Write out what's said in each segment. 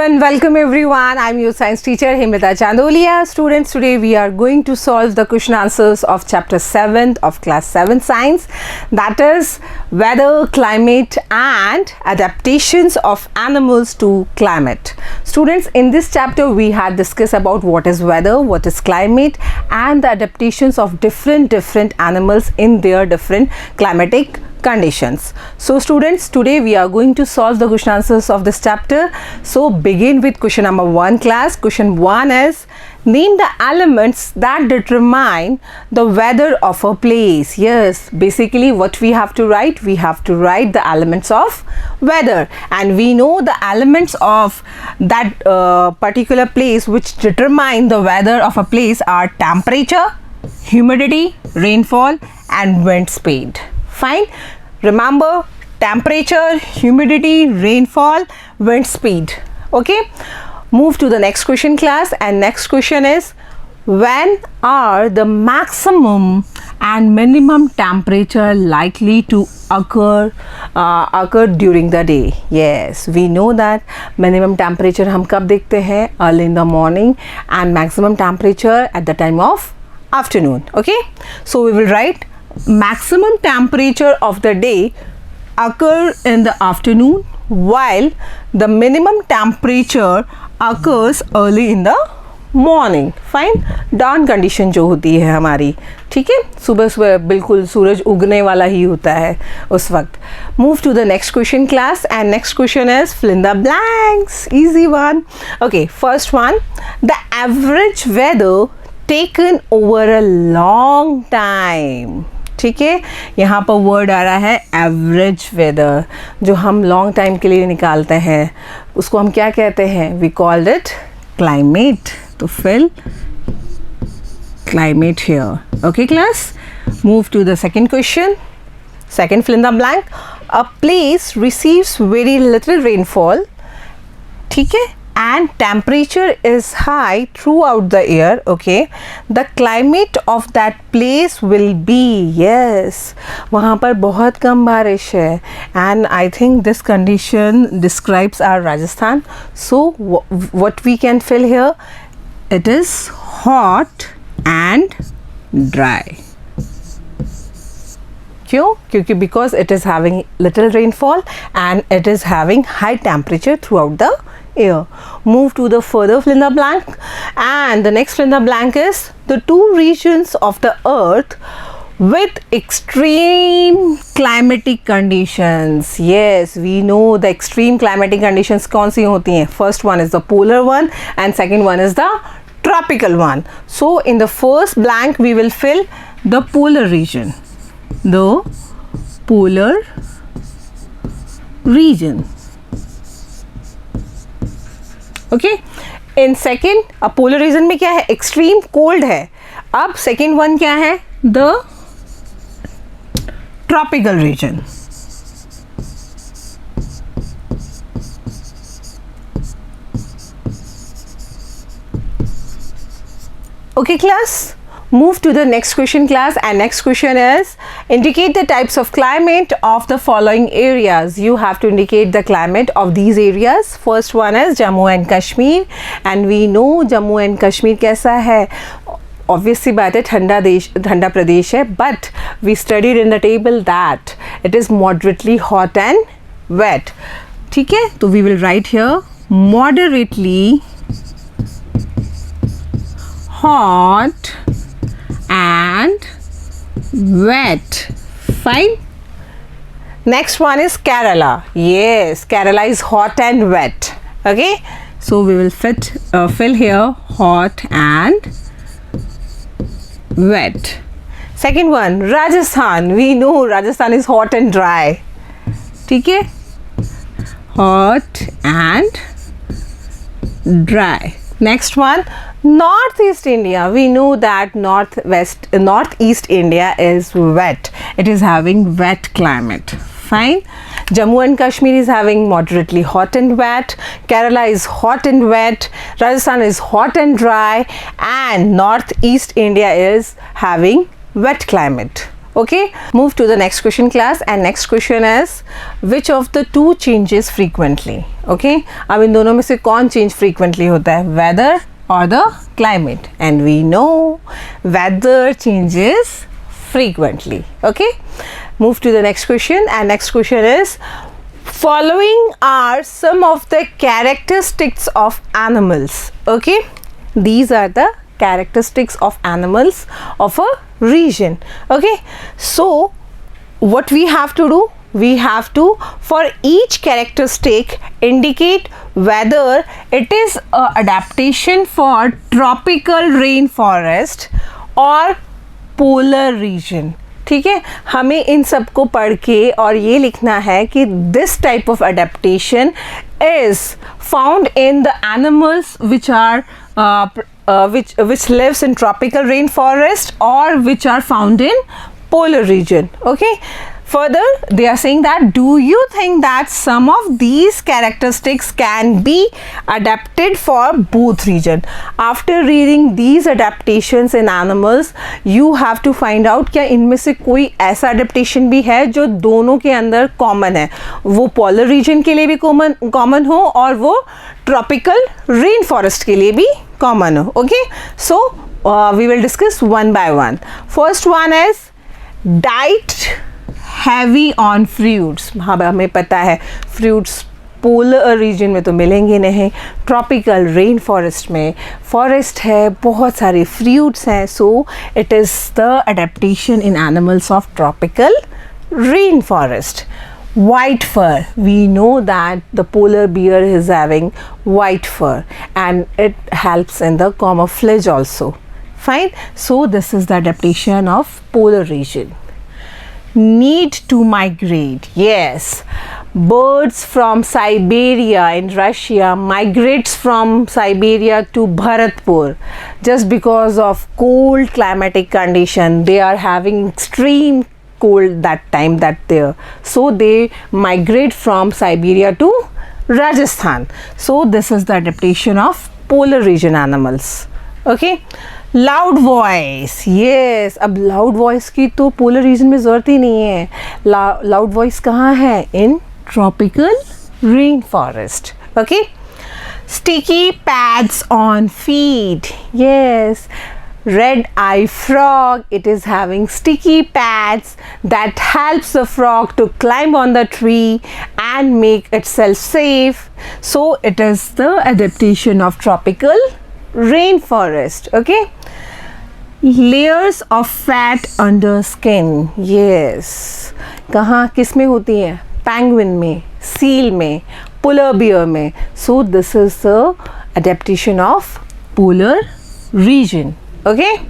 and welcome everyone. I'm your science teacher Himrita Chandolia. Students, today we are going to solve the question answers of chapter 7 of class 7 science, that is weather, climate and adaptations of animals to climate. Students, in this chapter we had discussed about what is weather, what is climate and the adaptations of different animals in their different climatic conditions. So students, today we are going to solve the question answers of this chapter. So begin with question number 1 class. Question 1 is, name the elements that determine the weather of a place. Yes, basically what we have to write the elements of weather, and we know the elements of that particular place which determine the weather of a place are temperature, humidity, rainfall and wind speed. Fine. Remember, temperature, humidity, rainfall, wind speed. Okay. Move to the next question class, and next question is, when are the maximum and minimum temperature likely to occur during the day? Yes, we know that minimum temperature हम कब देखते हैं? Early in the morning, and maximum temperature at the time of afternoon. Okay. So we will write maximum temperature of the day occur in the afternoon, while the minimum temperature occurs early in the morning. Fine. Down condition जो होती है हमारी, ठीक है, सुबह सुबह बिल्कुल सूरज उगने वाला ही होता है उस वक्त. Move to the next question class, and next question is fill in the blanks. Easy one. Okay, first one, the average weather taken over a long time. ठीक है, यहाँ पर वर्ड आ रहा है एवरेज वेदर, जो हम लॉन्ग टाइम के लिए निकालते हैं उसको हम क्या कहते हैं? We called it climate. तो fill climate here. Okay class, move to the second question. Second fill in the blank. A place receives very little rainfall, ठीक है, and temperature is high throughout the year. Okay, the climate of that place will be, yes, वहाँ पर बहुत कम बारिश है, and I think this condition describes our Rajasthan. So what we can fill here, it is hot and dry. क्यों? क्योंकि because it is having little rainfall and it is having high temperature throughout the year. Move to the further fill in the blank, and the next fill in the blank is the two regions of the earth with extreme climatic conditions. Yes, we know the extreme climatic conditions कौन सी होती हैं? First one is the polar one and second one is the tropical one. So in the first blank we will fill the polar region. The polar region. Okay. In second, अब polar region में क्या है? Extreme cold है. अब second one क्या है? The tropical region. Okay class, move to the next question class, and next question is, indicate the types of climate of the following areas. You have to indicate the climate of these areas. First one is Jammu and Kashmir, and we know Jammu and Kashmir कैसा है? Obviously बात है, ठंडा प्रदेश है, but we studied in the table that it is moderately hot and wet. ठीक है, तो we will write here moderately hot and wet. Fine. Next one is Kerala. Yes, Kerala is hot and wet. Okay, so we will fill here hot and wet. Second one, Rajasthan. We know Rajasthan is hot and dry. ठीक है, hot and dry. Next one, Northeast India. We know that Northeast India is wet. It is having wet climate. Fine. Jammu and Kashmir is having moderately hot and wet. Kerala is hot and wet. Rajasthan is hot and dry, and Northeast India is having wet climate. Okay, move to the next question class, and next question is which of the two changes frequently? Okay, अब इन दोनों में से कौन change frequently होता है, weather or the climate? And we know weather changes frequently. Okay, move to the next question, and next question is following are some of the characteristics of animals. Okay, these are the characteristics of animals of a region. Okay, so what we have to do, we have to, for each characteristic, indicate whether it is a adaptation for tropical rainforest or polar region. ठीक है, हमें इन सब को पढ़ के और ये लिखना है कि this type of adaptation is found in the animals which are which lives in tropical rainforest or which are found in polar region. Okay, further they are saying that do you think that some of these characteristics can be adapted for both region? After reading these adaptations in animals, you have to find out क्या इनमें से कोई ऐसा adaptation भी है जो दोनों के अंदर common है, वो polar region के लिए भी common हो और वो tropical rainforest के लिए भी common हो. Okay, so we will discuss one by one. First one is diet heavy on fruits. हाँ, हमें पता है fruits पोलर रीजन में तो मिलेंगे नहीं, ट्रॉपिकल रेन फॉरेस्ट में फॉरेस्ट है, बहुत सारे फ्रूट्स हैं, so it is the adaptation in animals of tropical rain forest. White fur, we know that the polar bear is having white fur and it helps in the camouflage also. Fine, so this is the adaptation of polar region. Need to migrate, yes, birds from Siberia in Russia migrates from Siberia to Bharatpur just because of cold climatic condition. They are having extreme cold that time that there, so they migrate from Siberia to Rajasthan. So this is the adaptation of polar region animals. Okay, loud voice, yes, अब loud voice की तो polar region में ज़रूरत ही नहीं है. Loud voice कहाँ है? In tropical rainforest. Okay, sticky pads on feet, yes. Red eye frog, it is having sticky pads that helps the frog to climb on the tree and make itself safe. So it is the adaptation of tropical rainforest. Okay, layers of fat under skin, yes, कहाँ किस में होती है? Penguin में, seal में, polar bear में. So this is the adaptation of polar region. Okay,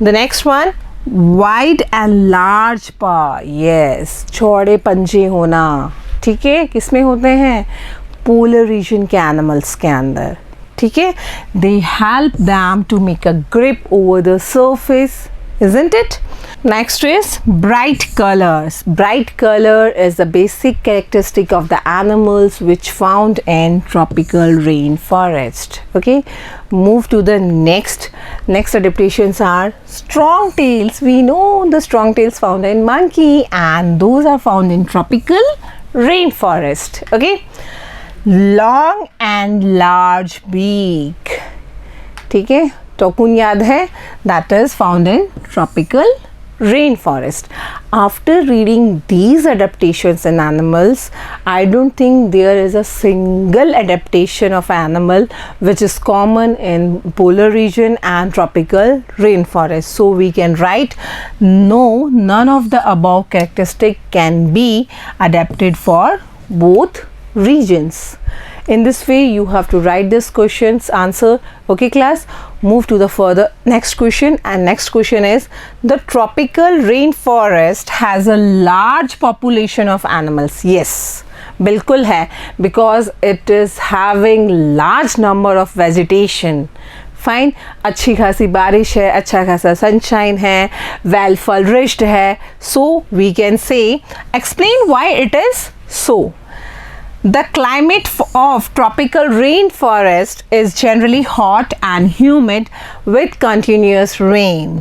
the next one, wide and large paw, yes, चौड़े पंजे होना, ठीक है, किस में होते हैं? पोलर रीजन के एनिमल्स के अंदर, ठीक है. they help them to make a grip over the surface, isn't it? Next is bright colors. Bright color is the basic characteristic of the animals which found in tropical rainforest. Okay, move to the next adaptations are strong tails. We know the strong tails found in monkey and those are found in tropical rainforest. Okay, long and large beak, ठीक है, टोकुन याद है, that is found in tropical rainforest. After reading these adaptations in animals, I don't think there is a single adaptation of animal which is common in polar region and tropical rainforest. So we can write no, none of the above characteristic can be adapted for both regions. In this way you have to write this question's answer. Okay class, move to the further next question, and next question is the tropical rainforest has a large population of animals. Yes, बिल्कुल है, because it is having large number of vegetation. Fine, अच्छी खासी बारिश है, अच्छा खासा sunshine है, well flourished है. So we can say explain why it is so. The climate of tropical rainforest is generally hot and humid with continuous rain.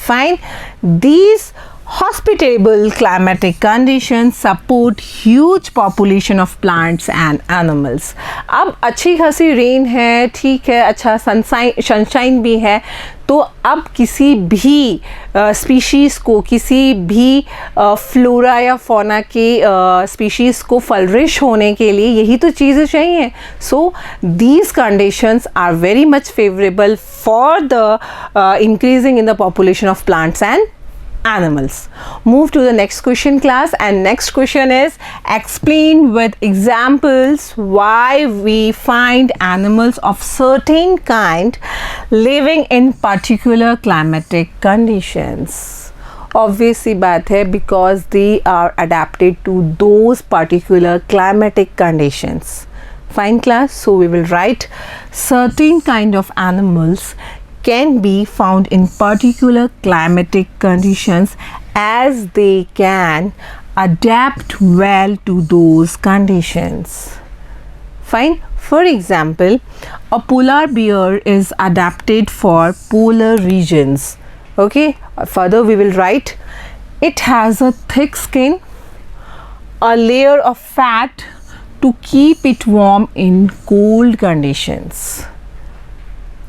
Fine. These Hospitable climatic conditions support huge population of plants and animals. अब अच्छी खासी rain है, ठीक है, अच्छा sunshine भी है, तो अब किसी भी स्पीशीज़ को, किसी भी फ्लोरा या फौना के स्पीशीज़ को फ्लरिश होने के लिए यही तो चीज़ें चाहिए. So these conditions are very much favourable for the increasing in the population of plants and animals. Move to the next question, class, and next question is explain with examples why we find animals of certain kind living in particular climatic conditions. Obviously बात है, because they are adapted to those particular climatic conditions. Fine, class. So we will write certain kind of animals can be found in particular climatic conditions as they can adapt well to those conditions. Fine. For example, a polar bear is adapted for polar regions. Okay. Further we will write it has a thick skin, a layer of fat to keep it warm in cold conditions.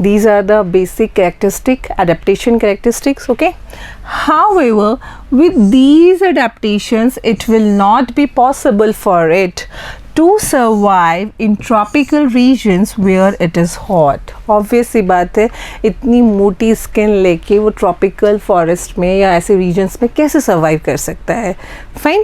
These are the basic adaptation characteristics. Okay. However, with these adaptations, it will not be possible for it to survive in tropical regions where it is hot. Obviously बात है, इतनी मोटी skin लेके वो tropical forest में या ऐसे regions में कैसे सर्वाइव कर सकता है. Fine.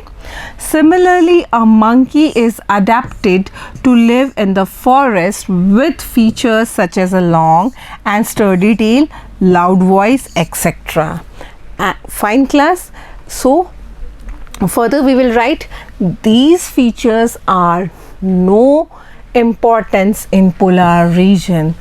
Similarly, a monkey is adapted to live in the forest with features such as a long and sturdy tail, loud voice, etc. Fine, class. So further we will write these features are no importance in polar region.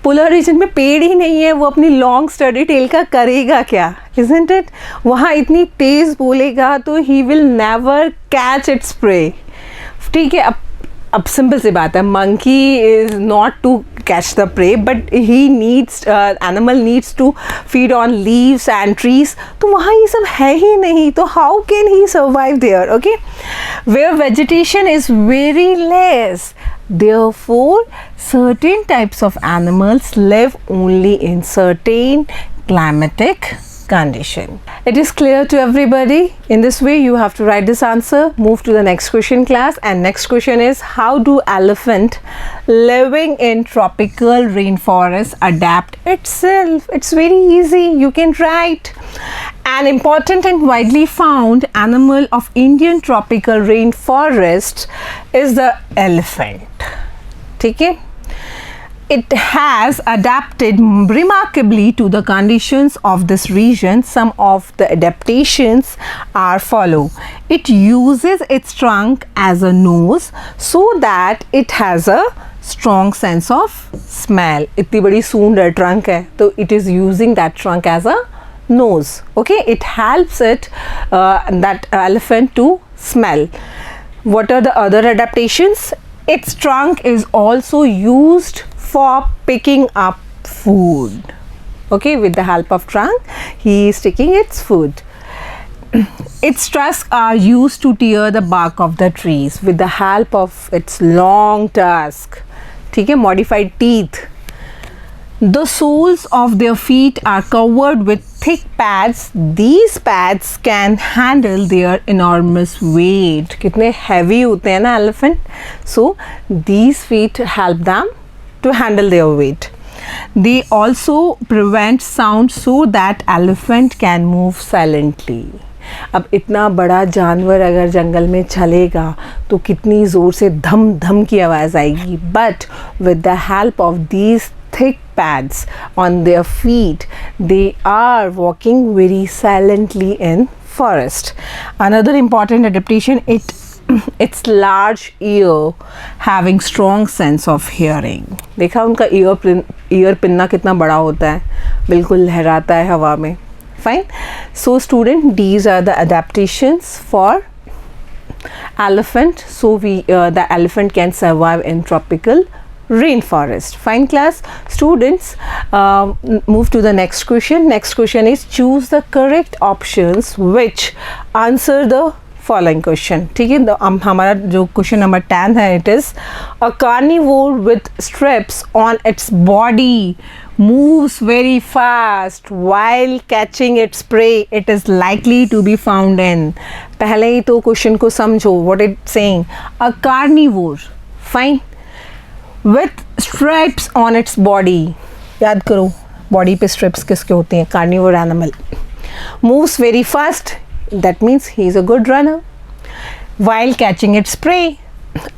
Polar region में पेड़ ही नहीं है, वो अपनी long study tell का करेगा क्या, isn't it? वहाँ इतनी तेज़ बोलेगा तो he will never catch its prey. ठीक है. अब सिंपल सी बात है, monkey is not to catch the prey, but he needs, animal needs to feed on leaves and trees. तो वहाँ ये सब है ही नहीं, तो how can he survive there. Okay. Where vegetation is very less, therefore certain types of animals live only in certain climatic condition. It is clear to everybody. In this way you have to write this answer. Move to the next question, class, and next question is how do elephant living in tropical rainforest adapt itself. It's very easy, you can write. An important and widely found animal of Indian tropical rainforest is the elephant. ठीक है. It has adapted remarkably to the conditions of this region. Some of the adaptations are follow. It uses its trunk as a nose so that it has a strong sense of smell. इतनी बड़ी सूंड है, trunk है, तो it is using that trunk as a nose. Okay, it helps it that elephant to smell. What are the other adaptations? Its trunk is also used for picking up food. Okay, with the help of trunk he is taking its food. Its tusks are used to tear the bark of the trees with the help of its long tusk. ठीक है, modified teeth. The soles of their feet are covered with thick pads. These pads can handle their enormous weight. कितने heavy होते हैं ना elephant. So these feet help them to handle their weight. They also prevent sound so that elephant can move silently. अब इतना बड़ा जानवर अगर जंगल में चलेगा तो कितनी ज़ोर से धम धम की आवाज़ आएगी. But with the help of these thick pads on their feet, they are walking very silently in forest. Another important adaptation, its large ear having strong sense of hearing. देखा उनका ईयर पिन्ना कितना बड़ा होता है, बिल्कुल लहराता है हवा में. Fine. So student, these are the adaptations for elephant. So the elephant can survive in tropical rainforest. Fine class. Students, move to the next question. Next question is choose the correct options which answer the following question. ठीक है, हमारा जो question number 10 है, it is a carnivore with strips on its body moves very fast while catching its prey it is likely to be found in. पहले ही तो question को समझो. what it's saying, a carnivore, fine, with stripes on its body. याद करो body पे strips किसके होते हैं? Carnivore animal. moves very fast, that means he is a good runner. while catching its prey,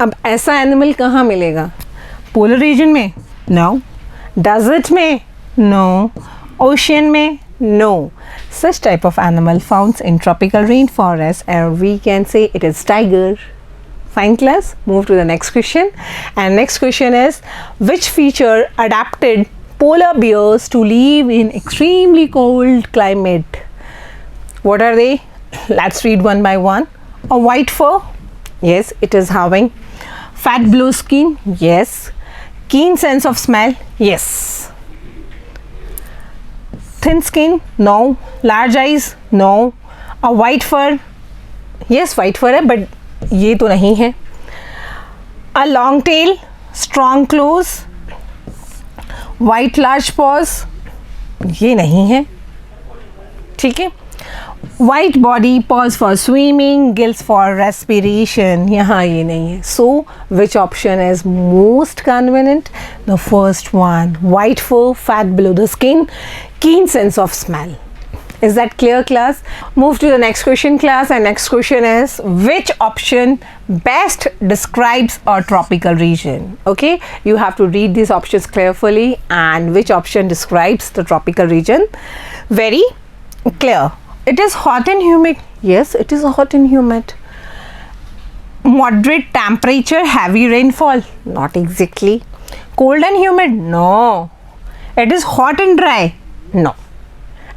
अब ऐसा एनिमल कहाँ मिलेगा? पोलर रीजन में? नो. डेजर्ट में? नो. ओशियन में? No. Such type of animal found in tropical rainforest, and we can say it is tiger. Fine class. Move to the next question. And next question is, which feature adapted polar bears to live in extremely cold climate? What are they? Let's read one by one. A white fur? Yes, it is having. Fat blue skin? Yes. Keen sense of smell? Yes. Thin skin? No. Large eyes? No. A white fur? Yes, white fur है, but ये तो नहीं है. A long tail? Strong claws? White large paws? ये नहीं है. ठीक है. White body, paws for swimming, gills for respiration. यहाँ ये नहीं है. So which option is most convenient? The first one. White fur, fat below the skin, keen sense of smell. Is that clear, class? Move to the next question, class. And next question is, which option best describes a tropical region? Okay, you have to read these options carefully, and which option describes the tropical region? Very clear. It is hot and humid. Yes, it is hot and humid. Moderate temperature, heavy rainfall. Not exactly. Cold and humid. No. It is hot and dry. No.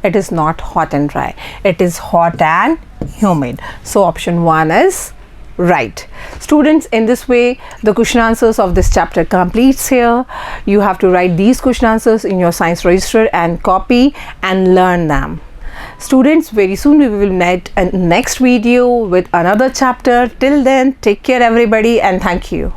It is not hot and dry. It is hot and humid. So option 1 is right. Students, in this way the question answers of this chapter completes here. You have to write these question answers in your science register and copy and learn them. Students, very soon we will meet in next video with another chapter. Till then, take care everybody, and thank you.